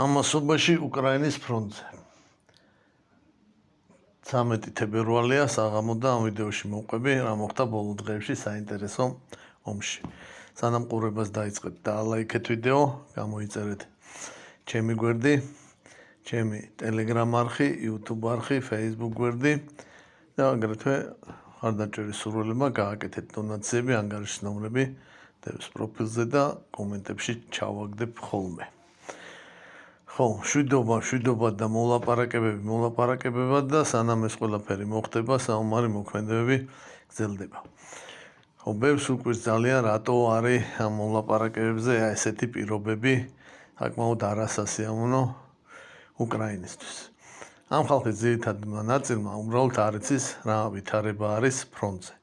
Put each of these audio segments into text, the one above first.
ამასობაში უკრაინის ფრონტზე. 13 თებერვალია საღამო და ამ ვიდეოში მოვყვები რა მოხდა ბოლო დღეებში საინტერესო ომში. სანამ ყურებას დაიწყეთ და ლაიქეთ ვიდეო, გამოიწერეთ ჩემი გვერდი, ჩემი Telegram არხი, YouTube არხი, Facebook გვერდი და აგრეთვე ხარდაჭერის სურვილებმა გააკეთეთ დონაციები, ანგარიშის ნომრები დევს პროფილზე და კომენტებში ჩავაგდებ ხოლმე. ხო, შვიდობა და მოლაპარაკებებად და სანამ ეს ყველაფერი მოხდება, საომარი მოქმედებები გრძელდება. ხო, ბევრს უყვირს ძალიან, რატო არის ამ მოლაპარაკებებზე ესეთი პირობები საკმაოდ არასასიამოვნო უკრაინისთვის. ამ ხალხის ძირითადმა ნაწილმა უბრალოდ არ იცის რა ვითარება არის ფრონტზე.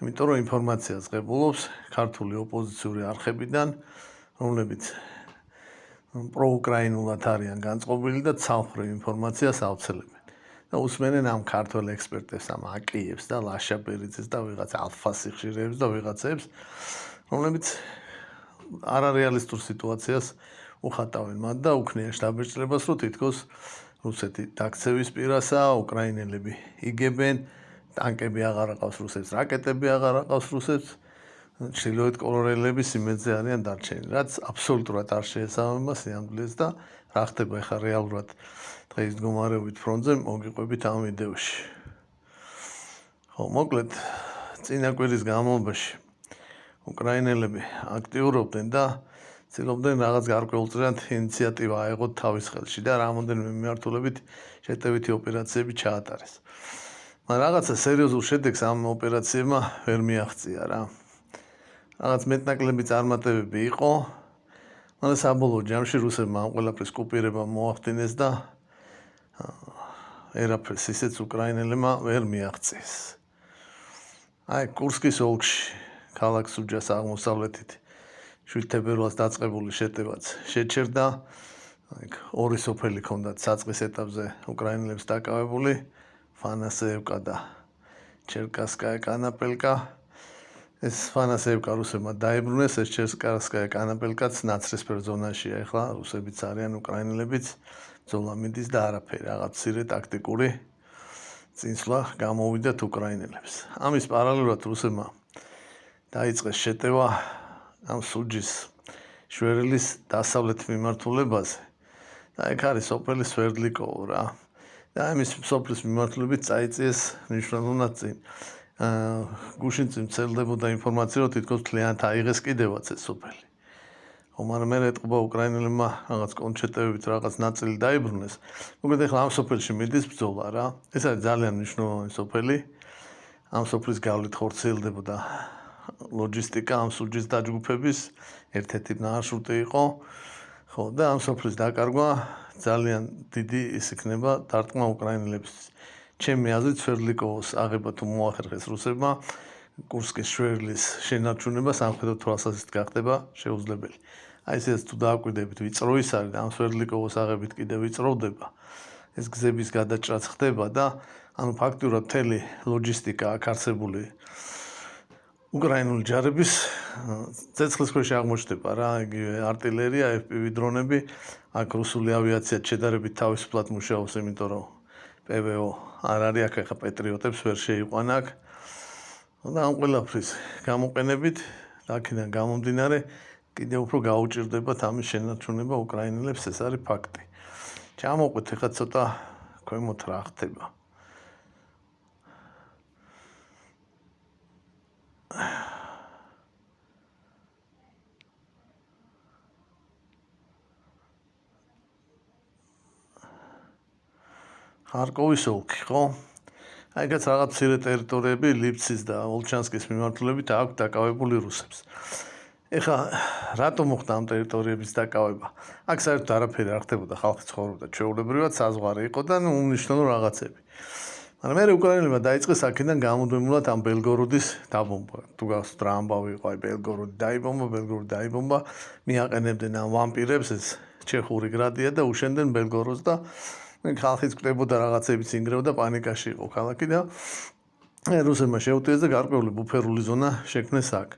იმიტომ რომ ინფორმაციას ღებულობს ქართული ოპოზიციური არხებიდან, რომლებიც პროუკრაინულად არიან განწყობილი და ცალფრე ინფორმაციას ავრცელებენ. და უსმენენ ამ ქართველ ექსპერტებს, ამ აკიებს და ლაშაბერიძეს და ვიღაც ალფასიხშირეებს და ვიღაცებს, რომლებიც არარეალისტურ სიტუაციას უხატავენ მათ და უქნიან შთაბეჭდილებას, რომ თითქოს რუსეთი დაქცევის პირასაა, უკრაინელები იგებენ, ტანკები აღარ აყავს რუსებს, რაკეტები აღარ აყავს რუსებს, ჩრდილოეთ კორეელების იმედზე არიან დარჩენილი, რაც აბსოლუტურად არ შეესაბამება სიამოვნებას და რა ხდება ახლა რეალურად დღეს მდგომარეობით ფრონტზე მოგიყვებით ამ ვიდეოში. ხო, მოკლედ, წინა კვირის განმავლობაში უკრაინელები აქტიურობდნენ და ცდილობდნენ რაღაც გარკვეულწილად ინიციატივა აეღოთ თავის ხელში და რამოდენიმე მიმართულებით შეტევითი ოპერაციები ჩაატარეს. მაგრამ რაღაცა სერიოზულ შედეგს ამ ოპერაციებმა ვერ მიაღწია რა. რაღაც მეტნაკლები წარმატებები იყო, მაგრამ საბოლოო ჯამში რუსებმა ამ ყველაფრის კუპირება მოახდინეს და ერაფერს ისეც უკრაინელებმა ვერ მიაღწიეს. აი, კურსკის ოლქში, ქალაქ სუჯას აღმოსავლეთით 7 თებერვალს დაწყებული შეტევაც შეჩერდა. ორი სოფელი ჰქონდათ საწყის ეტაპზე უკრაინელებს დაკავებული, ფანასეევკა და ჩერკასკაია კანაპელკა. ეს ფანასეევკა რუსებმა დაიბრუნეს, ეს ჩერკასკაია კანაპელკაც ნაცრისფერ ზონაშია ახლა, რუსებიც არიან, უკრაინელებიც, ბრძოლა მიდის და არაფერი, რაღაც მცირე ტაქტიკური წინსვლა გამოვიდათ უკრაინელებს. ამის პარალელურად რუსებმა დაიწყეს შეტევა ამ სუჯის შვერილის დასავლეთ მიმართულებაზე. და ეგ არის სოფელი სვერდლიკოვო რა. და ამის სოფლის მიმართულებით წაიწიეს მნიშვნელოვნად წინ. გუშინ წინ ვრცელდებოდა ინფორმაცია, რომ თითქოს მთლიანად აიღეს კიდევაც ეს სოფელი. ხო, მაგრამ მე ეტყობა უკრაინელებმა რაღაც კონჩეტევებით რაღაც ნაწილი დაიბრუნეს. მოკლედ ახლა ამ სოფელში მიდის ბრძოლა რა. ეს არის ძალიან მნიშვნელოვანი სოფელი. ამ სოფლის გავლით ხორციელდებოდა ლოჯისტიკა ამ სუჯის დაჯგუფების ერთ-ერთი მარშრუტი იყო. ხო, და ამ სოფლის დაკარგვა ძალიან დიდი ის იქნება დარტყმა უკრაინელებისთვის. ჩემი აზრით სვერდლიკოვოს აღება თუ მოახერხეს რუსებმა, კურსკის შვერილის შენარჩუნება სამხედრო თვალსაზრისით გახდება შეუძლებელი. აი ესეც თუ დააკვირდებით ვიწრო ის არის და ამ სვერდლიკოვოს აღებით კიდევ ვიწროვდება. ეს გზების გადაჭრაც ხდება და ანუ ფაქტურად მთელი ლოჯისტიკა აქ არსებული უკრაინული ჯარების ცეცხლის ქვეშ აღმოჩნდება რა, იგივე артиლერია, FPV დრონები, აქ რუსული ავიაცია შედარებით თავისუფლად მუშაობს, იმიტომ რომ PVO არ არის აქ ახლა პეტრიოტებს ვერ შეიყვანა აქ. და ამ ყველაფრის გამოყენებით, აქედან გამომდინარე, კიდევ უფრო გაუჭირდებათ ამის შენარჩუნება უკრაინელებს, ეს არის ფაქტი. ჩამოვყვეთ ახლა ცოტა ქვემოთ რა ხდება. ხარკოვის ოლქი, ხო? აიგაც რაღაც მცირე ტერიტორიები ლიფცის და ოლჩანსკის მიმართულებით აქვს დაკავებული რუსებს. ეხლა რატო მოხდა ამ ტერიტორიების დაკავება? აქ საერთოდ არაფერი არ ხდებოდა, ხალხი ცხოვრობდა ჩვეულებრივად, საზღვარი იყო და უნიშნელო რაღაცები. მაგრამ მე უკრაინელებმა დაიწყეს აქედან გამოდმულად ამ ბელგოროდის დაბომბვა. თუ გახსოვთ რა ამბავი იყო, აი ბელგოროდი დაიბომბა, მიაყენებდნენ ამ ვამპირებს, ეს ჩეხური გრადია და უშენდნენ ბელგოროდს და ხალხიც კვდებოდა რაღაცებიც ინგრევდა, პანიკაში იყო ქალაქი და რუსებმა შეუტიეს და გარკვეული ბუფერული ზონა შექმნეს აქ.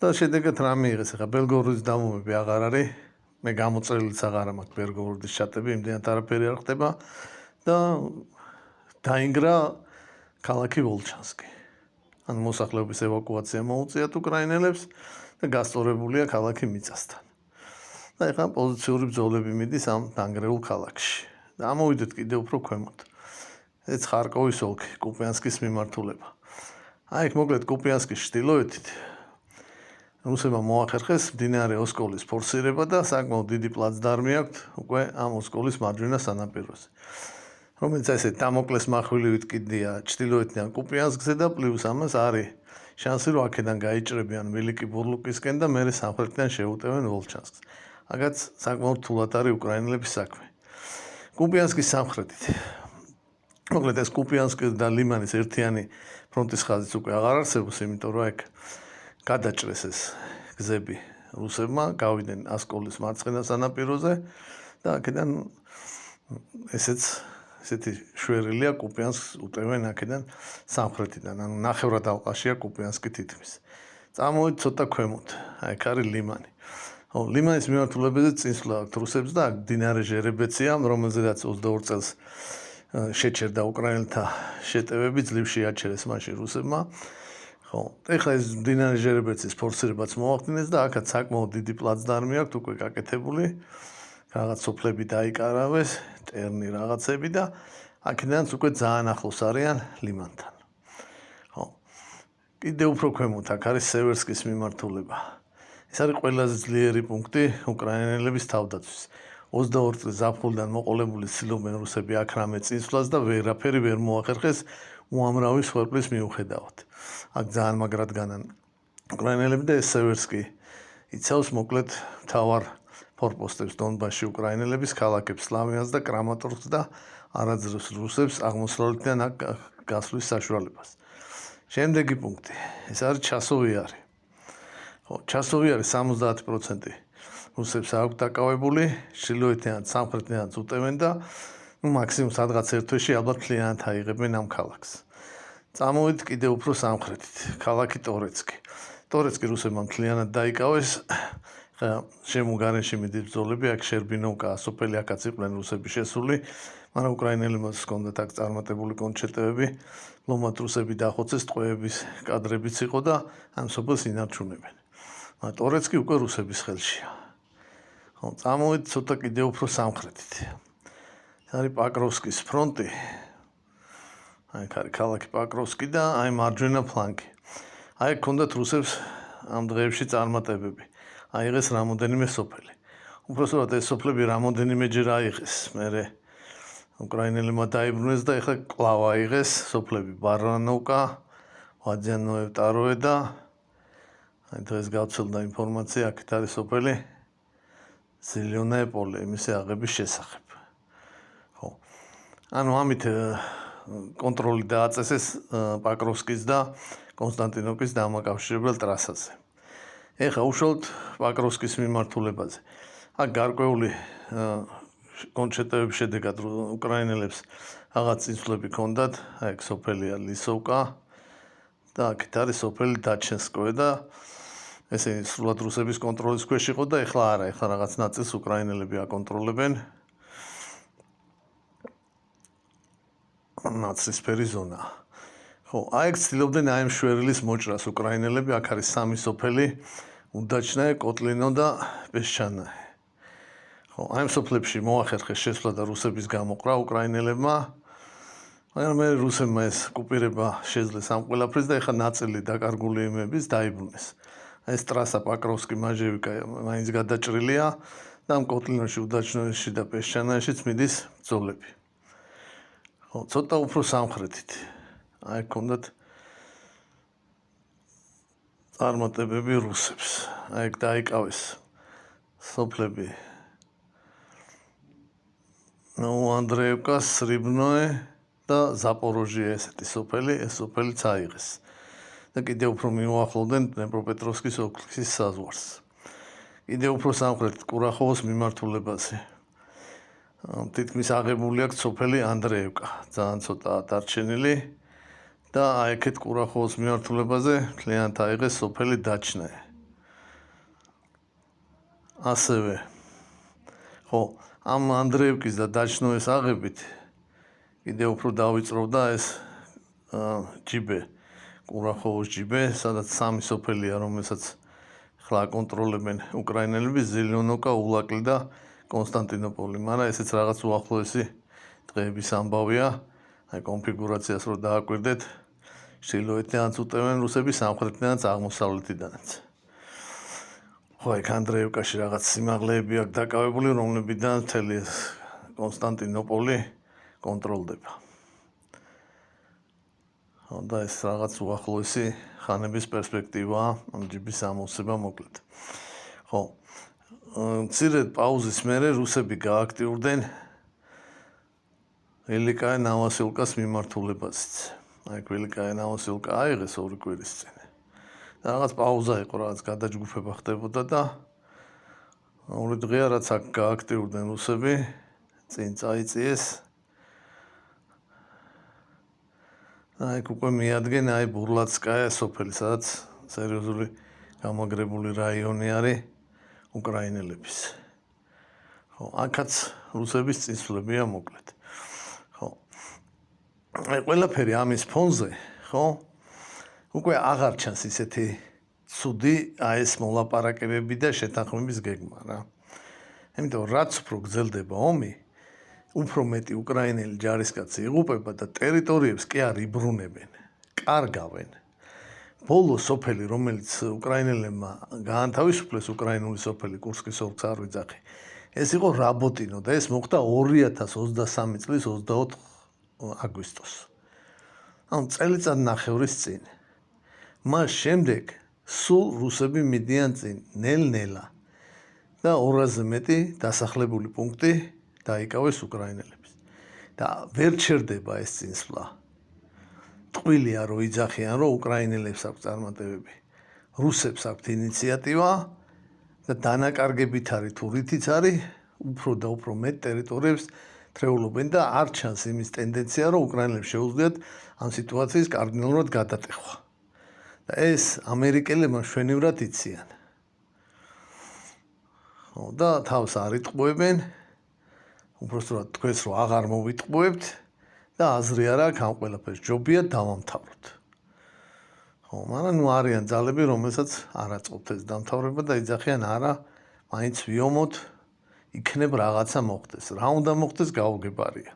და შედეგად რა მიიღეს? ახლა ბელგოროდის დამოუკიდებლობები აღარ არის მე გამოწერილიც აღარ მაქვს ბერგოვორდის ჩატები, იმდენად არაფერი არ ხდება და დაინგრა ქალაქი ვოლჩანსკი. ან მოსახლეობის ევაკუაცია მოუწიათ უკრაინელებს და გასწორებულია ქალაქი მიწასთან. და ეხლა პოზიციური ბრძოლები მიდის ამ დანგრეულ ქალაქში. და ამოვიდეთ კიდევ უფრო ქვემოთ. ეს ხარკოვის ოლქი, კუპიანსკის მიმართულება. აქ მოკლედ კუპიანსკის ჩრდილოეთით რუსებმა მოახერხეს მდინარე ოსკოლის ფორსირება და საკმაოდ დიდი პლაცდარმი აქვთ უკვე ამ ოსკოლის მარჯვენა სანაპიროზე. რომელიც ესე დამოკლეს מחვილივით კიდია ჩრდილოეთიდან კუპიანსკზე და პლუს ამას არის შანსი რომ აქედან გაიჭრებიან ველიკი ბურლუკისკენ და მერე სამხრეთიდან შეუტევენ ვოლჩანსკს. აგაც საკმაოდ თულად არის უკრაინელების საქმე. კუპიანსკის სამხრეთით. მოკლედ ეს კუპიანსკი და ლიმანის ერთიანი ფრონტის ხაზიც უკვე აღარ არსებობს, იმიტომ რომ აქ გადაჭრეს ეს გზები რუსებმა, გავიდნენ ასკოლის მარცხენა სანაპიროზე და აქედან ესეთი შვერილია კუპიანსკს უტევენ აქედან სამხრეთიდან, ანუ ნახევრად ალყაშია კუპიანსკი თითქმის. წამოვიდეთ ცოტა ქვემოთ, აქ არის ლიმანი. ლიმანის მიმართულებაზე წინსვლა აქვს რუსებს და აქ მდინარე ჟერებეცია, რომელზედაც 22 წელს შეჩერდა უკრაინელთა შეტევები, ძლივში აჩერეს მაშინ რუსებმა. ეხლა ეს მდინარე ჟერებეცის ფორსირებაც მოახდინეს და აქაც საკმაოდ დიდი პლაცდარმი აქვს უკვე გაკეთებული. რაღაც სოფლები დაიკარავეს, ტერნი რაღაცები და აქედანაც უკვე ძალიან ახლოს არიან ლიმანთან. კიდევ უფრო ქვემოთ აქ არის სევერსკის მიმართულება. ეს არის ყველაზე ძლიერი პუნქტი უკრაინელების თავდაცვის. 22 წლის ზაფხულიდან მოყოლებული ცდილობენ რუსები აქ რამე წინსვლას და ვერაფერი ვერ მოახერხეს უამრავი სვერპლის მიუხედავად. აქ ძალიან მაგრად განან უკრაინელები და ეს სევერსკი იცავს მოკლედ მთავარ ფორპოსტებს დონბასში უკრაინელების ქალაქებს სლავიანსკს და კრამატორსკს და არაძლევს რუსებს აღმოსავლეთიდან აქ გასვლის საშუალებას. შემდეგი პუნქტი, ეს არის ჩასოვიარი. ჩასოვიარი 70% რუსებს აქვს დაკავებული, ჩრდილოეთიდან სამხრეთიდან უტევენ და მაქსიმუმ სადღაც ერთ თვეში ალბათ მთლიანად აიღებენ ამ ქალაქს. წამოვიდეთ კიდევ უფრო სამხრეთით, ქალაქი ტორეცკი. ტორეცკი რუსებმა მთლიანად დაიკავეს. შემოგარენში მიდის ბრძოლები, აქ შერბინოვკა, სოფელი აქაც იყვნენ რუსები შესული, მაგრამ უკრაინელებმა ჰქონდათ აქ წარმატებული კონჩეტევები, ლომად რუსები დახოცეს, ტყვეების კადრებიც იყო და ამ სოფელს ინარჩუნებენ. ტორეცკი უკვე რუსების ხელშია. წამოვიდეთ ცოტა კიდევ უფრო სამხრეთით. ეს არის პაკროვსკის ფრონტი. აქ არის ქალაქი პაკროვსკი და აი მარჯვენა ფლანგი. აი ჰქონდათ რუსებს ამ დღეებში წარმატებები. აიღეს რამოდენიმე სოფელი. უпроსტად ეს სოფლები რამოდენიმეჯერ აიღეს. მერე უკრაინელებმა დაიბრუნეს და ეხლა კვლავ აიღეს სოფლები ბარანოვკა, ვაძიანოე ტაროე და აი დღეს გავცელდა ინფორმაცია, აქეთ არის სოფელი ზილიონაე პოლე, იმისი აღების შესახებ. ანუ ამით კონტროლი დააწესეს პაკროვსკის და კონსტანტინოვკის დამაკავშირებელ ტრასაზე. ეხლა უშუალოდ პაკროვსკის მიმართულებაზე. აქ გარკვეული კონჩეტევების შედეგად უკრაინელებს რაღაც წინსვლები ჰქონდათ, აი ეს სოფელია ლისოვკა და აქეთ არის სოფელი დაჩენსკოე და ესე სრულად რუსების კონტროლის ქვეშ იყო და ეხლა არა, ეხლა რაღაც ნაწილს უკრაინელები აკონტროლებენ. ნაცრისფერი ზონა. აი ეს ცდილობდნენ აი ამ შვერილის მოჭრას უკრაინელები, აქ არის სამი სოფელი, უდაჩნაე, კოტლინო და პესჩანაე. აი ამ სოფლებში მოახერხეს შესვლა და რუსების გამოყრა უკრაინელებმა. მაგრამ მე რუსებმა ეს კუპირება შეძლეს ამ ყველაფრის და ეხლა ნაწილი დაკარგული იმების დაიბრუნეს. ეს ტრასა პაკროვსკი მაჟევიკა მაინც გადაჭრილია და ამ კოტლინოში, უდაჩნოეში და პესჩანაეშიც მიდის ბრძოლები. ცოტა უფრო სამხრეთით. აი ჰქონდათ წარმატებები რუსებს. აი დაიკავეს სოფლები ნოუანდრეევკა, სრიბნოე და ზაპოროჟია ესეთი სოფელი, ეს სოფელიც აიღეს. და კიდევ უფრო მიუახლოვდნენ დნეპროპეტროვსკის ოლქის საზღვარს. კიდევ უფრო სამხრეთით კურახოვოს მიმართულებაზე. თითქმის აღებული აქვს სოფელი ანდრეევკა, ძალიან ცოტაა დარჩენილი და აი აქეთ კურახოვოს მიმართულებაზე მთლიანად აიღეს სოფელი დაჩნაე. ასევე ხო, ამ ანდრეევკის და დაჩნოეს აღებით კიდე უფრო დავიწყობდა ეს ჯიბე, კურახოვოს ჯიბე, სადაც 3 სოფელია, რომელსაც ხლა აკონტროლებენ უკრაინელები, ზელიონოკა, ულაკლი და კონსტანტინოპოლი. მაგრამ ესეც რაღაც უახლოესი დღეების ამბავია. აი კონფიგურაციას რო დააკვირდეთ, ჩრდილოეთიდანაც უტევენ რუსები, სამხრეთიდანაც, აღმოსავლეთიდანაც. ხო, ეგ ანდრეევკაში რაღაც სიმაღლეები აქვს დაკავებული, რომლებიდან მთელი ეს კონსტანტინოპოლი კონტროლდება. ხო, და ეს რაღაც უახლოესი ხანების პერსპექტივაა ამ ჯიბის ამოვსება მოკლედ. ხო, მცირე პაუზის მერე რუსები გააქტიურდნენ ველიკაია ნავასილკას მიმართულებაზეც. აი ველიკაია ნავასილკა აიღეს 2 კვირის წინ. და რაღაც პაუზა იყო, რაღაც გადაჯგუფება ხდებოდა და 2 დღეა რაც აქ გააქტიურდნენ რუსები, წინ წაიწიეს. აი უკვე მიადგენ აი ბურლაცკაია სოფელი, სადაც სერიოზული გამაგრებული რაიონი არის უკრაინელების. ხო, აქაც რუსების წინსვლებია მოკლედ. ხო. აი ყველაფერი ამის ფონზე, ხო? უკვე აღარ ჩანს ისეთი ცუდი ეს მოლაპარაკებები და შეთანხმების გეგმა რა. იმიტომ რაც უფრო გრძელდება ომი, უფრო მეტი უკრაინელი ჯარისკაცი იღუპება და ტერიტორიებს კი არ იბრუნებენ, კარგავენ. ბოლო სოფელი, რომელიც უკრაინელებმა გაანთავისუფლეს, უკრაინული სოფელი კურსკის ოლქს არ ვიძახი, ეს იყო რაბოტინო და ეს მოხდა 2023 წლის 24 აგვისტოს. ანუ წელიწად ნახევრის წინ. მას შემდეგ სულ რუსები მიდიან წინ ნელ-ნელა და 200-ზე მეტი დასახლებული პუნქტი დაიკავეს უკრაინელებს. და ვერ ჩერდება ეს წინსვლა. ტყუილია რომ იძახიან, რომ უკრაინელებს აქვს წარმატებები. რუსებს აქვს ინიციატივა და დანაკარგებით არის თუ რითიც არის, უფრო და უფრო მეტ ტერიტორიებს თრეულობენ და არ ჩანს იმის ტენდენცია, რომ უკრაინელებს შეუძლიათ ამ სიტუაციის კარდინალურად გადატეხვა. და ეს ამერიკელებმა მშვენივრად იციან. ხო, და თავს არ იტყუებენ, უბრალოდ თქვენს რომ აღარ მოვიტყუებთ და აზრი არ აქვს ამ ყველაფერს, ჯობია დავამთავროთ. ხო, მაგრამ ნუ არიან ძალები, რომელსაც არ აწყობთ ეს დამთავრება და იძახიან არა, მაინც ვიომოთ, იქნებ რაღაცა მოხდეს. რა უნდა მოხდეს, გაუგებარია.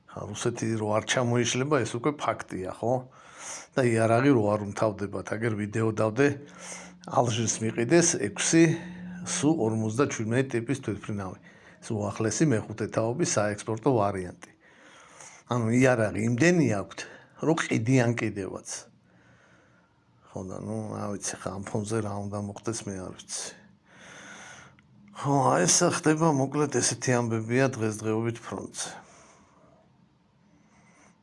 ხა რუსეთი რო არ ჩამოიშლება, ეს უკვე ფაქტია, ხო? და იარაღი რო არ უმთავდებათ, აგერ ვიდეო დავდე, ალჟირს მიყიდეს 6 სუ 57 ტიპის თვითმფრინავი. ეს უახლესი მეხუთე თაობის საექსპორტო ვარიანტი. ანუ იარაღი იმდენი აქვთ, რომ ყიდიან კიდევაც. ხო და ნუ რა ვიცი ხა ამ ფონზე რა უნდა მოხდეს მე არ ვიცი. ხო, ეს ხდება მოკლედ ესეთი ამბებია დღესდღეობით ფრონტზე.